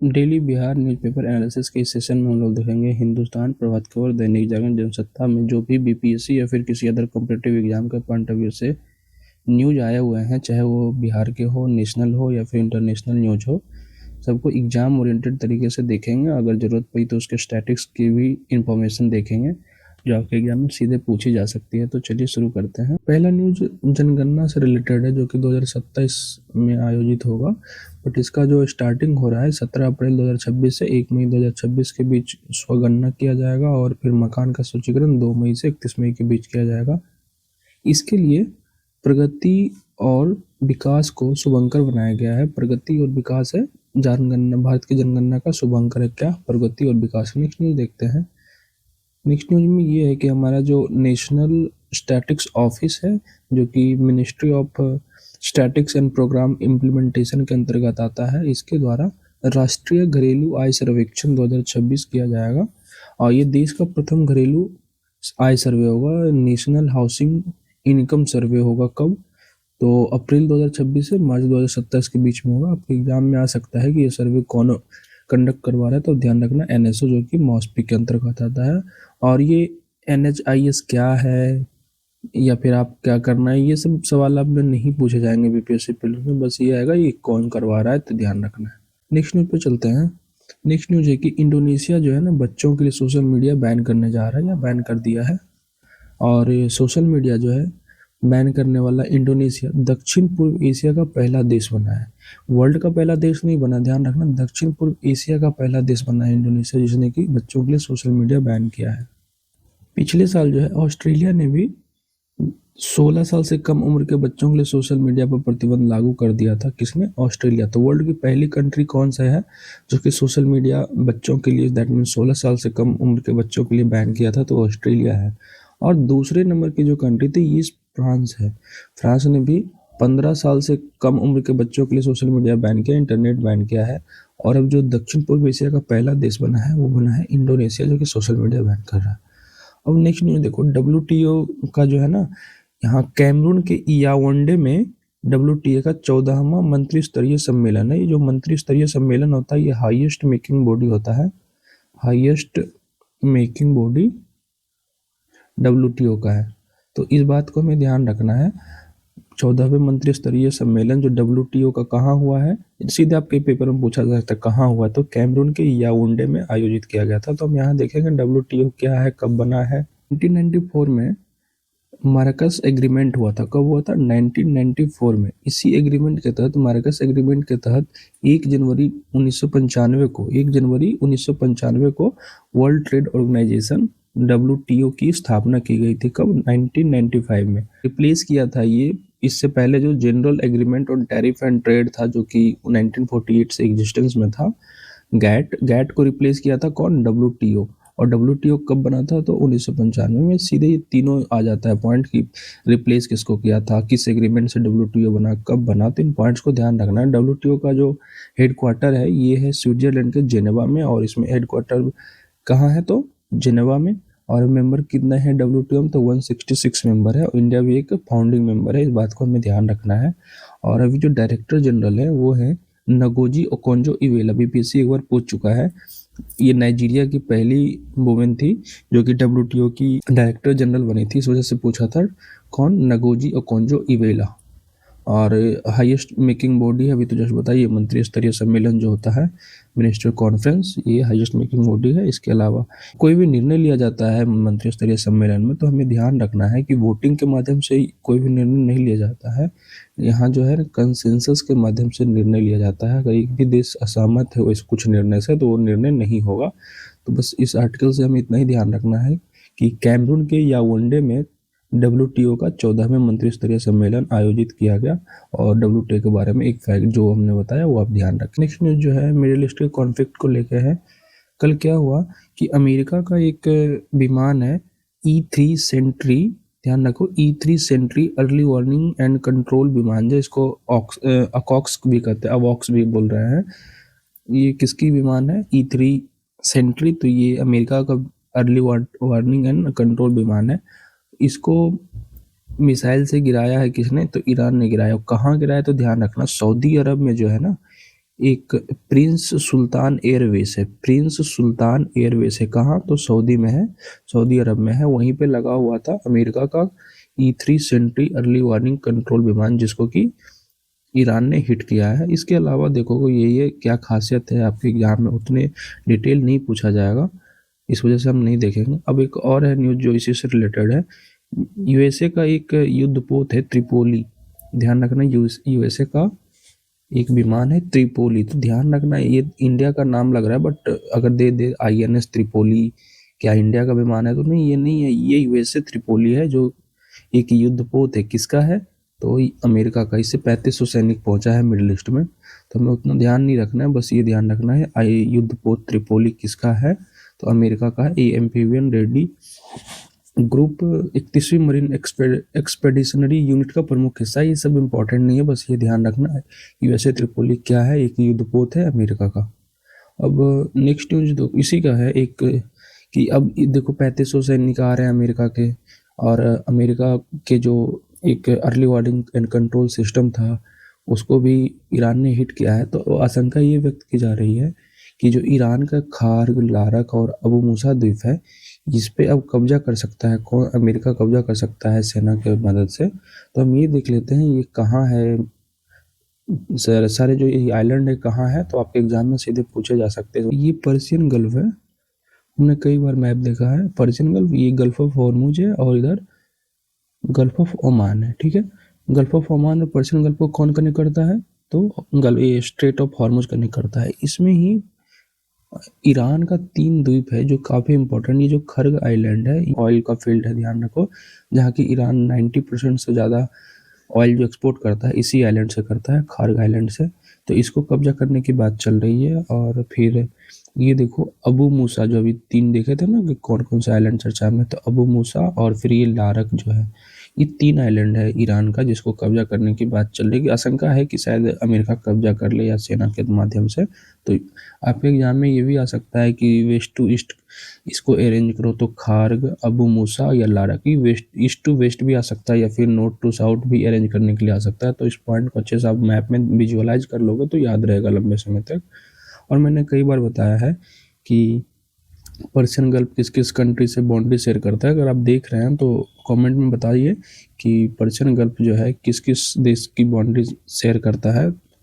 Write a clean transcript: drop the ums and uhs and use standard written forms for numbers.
Daily Bihar newspaper analysis के इस session में हम लोग देखेंगे हिंदुस्तान, प्रभात खबर, दैनिक जागरण, जनसत्ता में जो भी बीपीएससी या फिर किसी अदर कॉम्पिटिटिव एग्जाम के पॉइंट ऑफ व्यू से न्यूज आए हुए हैं, चाहे वो बिहार के हो, नेशनल हो या फिर इंटरनेशनल न्यूज हो, सबको एग्जाम ओरिएंटेड तरीके से देखेंगे। अगर ज़रूरत पड़ी तो उसके स्टैटिक्स की भी इंफॉर्मेशन देखेंगे जो आपके एग्जाम में सीधे पूछी जा सकती है। तो चलिए शुरू करते हैं। पहला न्यूज जनगणना से रिलेटेड है जो कि 2027 में आयोजित होगा, बट इसका जो स्टार्टिंग हो रहा है 17 अप्रैल 2026 से 1 मई 2026 के बीच स्वगणना किया जाएगा और फिर मकान का सूचीकरण 2 मई से 31 मई के बीच किया जाएगा। इसके लिए प्रगति और विकास को शुभंकर बनाया गया है। प्रगति और विकास है जनगणना, भारत की जनगणना का शुभंकर है क्या? प्रगति और विकास। नेक्स्ट न्यूज देखते हैं। नेक्स्ट न्यूज में ये है कि हमारा जो नेशनल स्टैटिक्स ऑफिस है जो कि ministry of statistics and programme implementation के अंतर्गत आता है, इसके द्वारा राष्ट्रीय घरेलू आय सर्वेक्षण 2026 किया जाएगा और ये देश का प्रथम घरेलू आय सर्वे होगा। नेशनल हाउसिंग इनकम सर्वे होगा कब? तो अप्रैल 2026 से मार्च 2027 के बीच में होगा। आपके एग्जाम में आ सकता है कि ये सर्वे कौन कंडक्ट करवा रहा है, तो ध्यान रखना एनएसओ जो कि मॉस्पी के अंतर्गत आता है। और ये NHIS क्या है या फिर आप क्या करना है, ये सब सवाल आप में नहीं पूछे जाएंगे बीपीएससी प्रीलिम्स में, बस ये आएगा ये कौन करवा रहा है, तो ध्यान रखना है। नेक्स्ट न्यूज पे चलते हैं। नेक्स्ट न्यूज है कि इंडोनेशिया जो है ना बच्चों के लिए सोशल मीडिया बैन करने जा रहा है या बैन कर दिया है। और ये सोशल मीडिया जो है बैन करने वाला इंडोनेशिया दक्षिण पूर्व एशिया का पहला देश बना है। वर्ल्ड का पहला देश नहीं बना, ध्यान रखना, दक्षिण पूर्व एशिया का पहला देश बना है इंडोनेशिया जिसने कि बच्चों के लिए सोशल मीडिया बैन किया है। पिछले साल जो है ऑस्ट्रेलिया ने भी 16 साल से कम उम्र के बच्चों के लिए सोशल मीडिया पर प्रतिबंध लागू कर दिया था। किसने? ऑस्ट्रेलिया। तो वर्ल्ड की पहली कंट्री कौन सा है जो कि सोशल मीडिया बच्चों के लिए, दैट मीन 16 साल से कम उम्र के बच्चों के लिए बैन किया था? तो ऑस्ट्रेलिया है। और दूसरे नंबर की जो कंट्री थी ये फ्रांस है। फ्रांस ने भी 15 साल से कम उम्र के बच्चों के लिए सोशल मीडिया बैन किया, इंटरनेट बैन किया है। और अब जो दक्षिण पूर्व एशिया का पहला देश बना है वो बना है इंडोनेशिया जो कि सोशल मीडिया बैन कर रहा है। अब नेक्स्ट न्यूज देखो, WTO का जो है ना, यहाँ कैमरून के याओंडे में WTA का 14वां मंत्री स्तरीय सम्मेलन है। ये जो मंत्री स्तरीय सम्मेलन होता है ये हाईएस्ट मेकिंग बॉडी होता है, हाईएस्ट मेकिंग बॉडी WTO का है। तो इस बात को हमें ध्यान रखना है। 14वें मंत्री स्तरीय सम्मेलन जो WTO का कहाँ हुआ है, सीधे आपके पेपर में पूछा जा सकता है कहाँ हुआ, तो कैमरून के याओंडे में आयोजित किया गया था। तो हम यहाँ देखेंगे WTO क्या है, कब बना है। 1994 में मार्कस एग्रीमेंट हुआ था। कब हुआ था? 1994 में। इसी एग्रीमेंट के तहत, मार्कस एग्रीमेंट के तहत 1 जनवरी 1995 को वर्ल्ड ट्रेड ऑर्गेनाइजेशन WTO की स्थापना की गई थी। कब? 1995 में। रिप्लेस किया था ये इससे पहले जो general agreement on tariff and trade था जो कि 1948 से एग्जिस्टेंस में था। गैट को रिप्लेस किया था कौन? WTO। और WTO कब बना था? तो 1995 में। सीधे ये तीनों आ जाता है पॉइंट की रिप्लेस किसको किया था, किस एग्रीमेंट से WTO बना, कब बना। तो इन पॉइंट्स को ध्यान रखना है। WTO का जो हेडक्वार्टर है ये है स्विट्जरलैंड के जेनेवा में, और इसमें हेडक्वार्टर कहाँ है? तो जेनेवा में। और मेंबर कितना है WTO में? तो 166 मेंबर है, और इंडिया भी एक फाउंडिंग मेंबर है। इस बात को हमें ध्यान रखना है। और अभी जो डायरेक्टर जनरल है वो है नगोजी ओकोंजो-इवेला। बीपीएससी एक बार पूछ चुका है। ये नाइजीरिया की पहली वुमेन थी जो कि WTO की डायरेक्टर जनरल बनी थी, इस वजह से पूछा था। कौन? Ngozi Okonjo-Iweala. और हाईएस्ट मेकिंग बॉडी है, अभी तो जस्ट बताइए, मंत्री स्तरीय सम्मेलन जो होता है मिनिस्टर कॉन्फ्रेंस, ये हाईएस्ट मेकिंग बॉडी है। इसके अलावा कोई भी निर्णय लिया जाता है मंत्री स्तरीय सम्मेलन में तो हमें ध्यान रखना है कि वोटिंग के माध्यम से कोई भी निर्णय नहीं लिया जाता है। यहाँ जो है कंसेंसस के माध्यम से निर्णय लिया जाता है। अगर एक भी देश असहमत है इस कुछ निर्णय से तो वो निर्णय नहीं होगा। तो बस इस आर्टिकल से हमें इतना ही ध्यान रखना है कि कैमरून के याओंडे में WTO का 14वें मंत्री स्तरीय सम्मेलन आयोजित किया गया। और WTO के बारे में एक फैक्ट जो हमने बताया वो आप ध्यान रखें। नेक्स्ट न्यूज जो है मिडिल ईस्ट के कॉन्फ्लिक्ट को लेकर है। कल क्या हुआ कि अमेरिका का एक विमान है E3 सेंट्री, ध्यान रखो, E3 sentry early warning and control विमान, जो इसको अकॉक्स भी कहते हैं, अवॉक्स भी बोल रहे हैं। ये किसकी विमान है? E3 Sentry. तो ये अमेरिका का अर्ली वार्निंग एंड कंट्रोल विमान है। इसको मिसाइल से गिराया है किसने? तो ईरान ने गिराया। कहाँ गिराया? तो ध्यान रखना सऊदी अरब में जो है ना, एक प्रिंस सुल्तान एयरवेज है, प्रिंस सुल्तान एयरवेज है। कहाँ? तो सऊदी में है, सऊदी अरब में है। वहीं पे लगा हुआ था अमेरिका का E-3 Sentry early warning control विमान, जिसको कि ईरान ने हिट किया है। इसके अलावा देखो ये क्या खासियत है, आपके एग्जाम में उतने डिटेल नहीं पूछा जाएगा, इस वजह से हम नहीं देखेंगे। अब एक और है न्यूज़ जो इसी से रिलेटेड है। यूएसए का एक युद्धपोत है त्रिपोली, ध्यान रखना, यूएसए का एक विमान है त्रिपोली। तो ध्यान रखना, ये इंडिया का नाम लग रहा है, बट अगर दे INS त्रिपोली, क्या इंडिया का विमान है? तो नहीं, ये नहीं है, ये यूएसए त्रिपोली है, जो एक युद्धपोत है। किसका है? तो अमेरिका का। इससे 3500 सैनिक पहुंचा है मिडिल ईस्ट में। तो हमें उतना ध्यान नहीं रखना है, बस ये ध्यान रखना है युद्धपोत त्रिपोली किसका है? तो अमेरिका का है। एम्फीबियन रेडी ग्रुप 31वीं मरीन एक्सपेडिशनरी यूनिट का प्रमुख हिस्सा। ये सब इंपॉर्टेंट नहीं है, बस ये ध्यान रखना है। यूएसए त्रिपोली क्या है? एक युद्धपोत है अमेरिका का। अब नेक्स्ट न्यूज दो इसी का है एक, कि अब देखो 3500 सैनिक आ रहे हैं अमेरिका के, और अमेरिका के जो एक early warning and control system था उसको भी ईरान ने हिट किया है। तो आशंका ये व्यक्त की जा रही है कि जो ईरान का खार्ग, लारक और अबू मूसा द्वीप है, जिस पे अब कब्जा कर सकता है कौन? अमेरिका कब्जा कर सकता है सेना के मदद से। तो हम ये देख लेते हैं ये कहाँ है, सारे जो ये आइलैंड है कहाँ है, तो आपके एग्जाम में सीधे पूछे जा सकते हैं। ये पर्शियन गल्फ है, हमने कई बार मैप देखा है। पर्शियन गल्फ, ये गल्फ ऑफ हॉर्मुज है, और इधर गल्फ ऑफ ओमान है, ठीक है। गल्फ ऑफ ओमान और पर्शियन गल्फ को कौन कनेक्ट करता है? तो ये स्ट्रेट ऑफ हॉर्मुज कनेक्ट करता है। इसमें ही ईरान का 3 द्वीप है जो काफ़ी इंपॉर्टेंट। ये जो खर्ग आइलैंड है, ऑयल का फील्ड है, ध्यान रखो, जहाँ की ईरान 90% से ज़्यादा ऑयल जो एक्सपोर्ट करता है इसी आइलैंड से करता है, खार्ग आइलैंड से। तो इसको कब्जा करने की बात चल रही है। और फिर ये देखो अबू मूसा, जो अभी 3 देखे थे ना कि कौन कौन से आइलैंड चर्चा में, तो अबू मूसा और फिर ये लारक जो है, ये 3 आइलैंड है ईरान का जिसको कब्जा करने की बात चल रही है। आशंका है कि शायद अमेरिका कब्जा कर ले या सेना के माध्यम से। तो आपके एग्जाम में ये भी आ सकता है कि वेस्ट टू ईस्ट इसको अरेंज करो, तो खार्ग, अबू मूसा या लारक। की वेस्ट ईस्ट टू वेस्ट भी आ सकता है, या फिर नॉर्थ टू साउथ भी अरेंज करने के लिए आ सकता है। तो इस पॉइंट को अच्छे से आप मैप में विजुअलाइज कर लोगे तो याद रहेगा लंबे समय तक। और मैंने कई बार बताया है कि पर्शियन गल्फ किस किस कंट्री से बाउंड्री शेयर करता है। अगर आप देख रहे हैं तो कमेंट में बताइए कि पर्शियन गल्फ जो है किस किस देश की बाउंड्री शेयर करता है।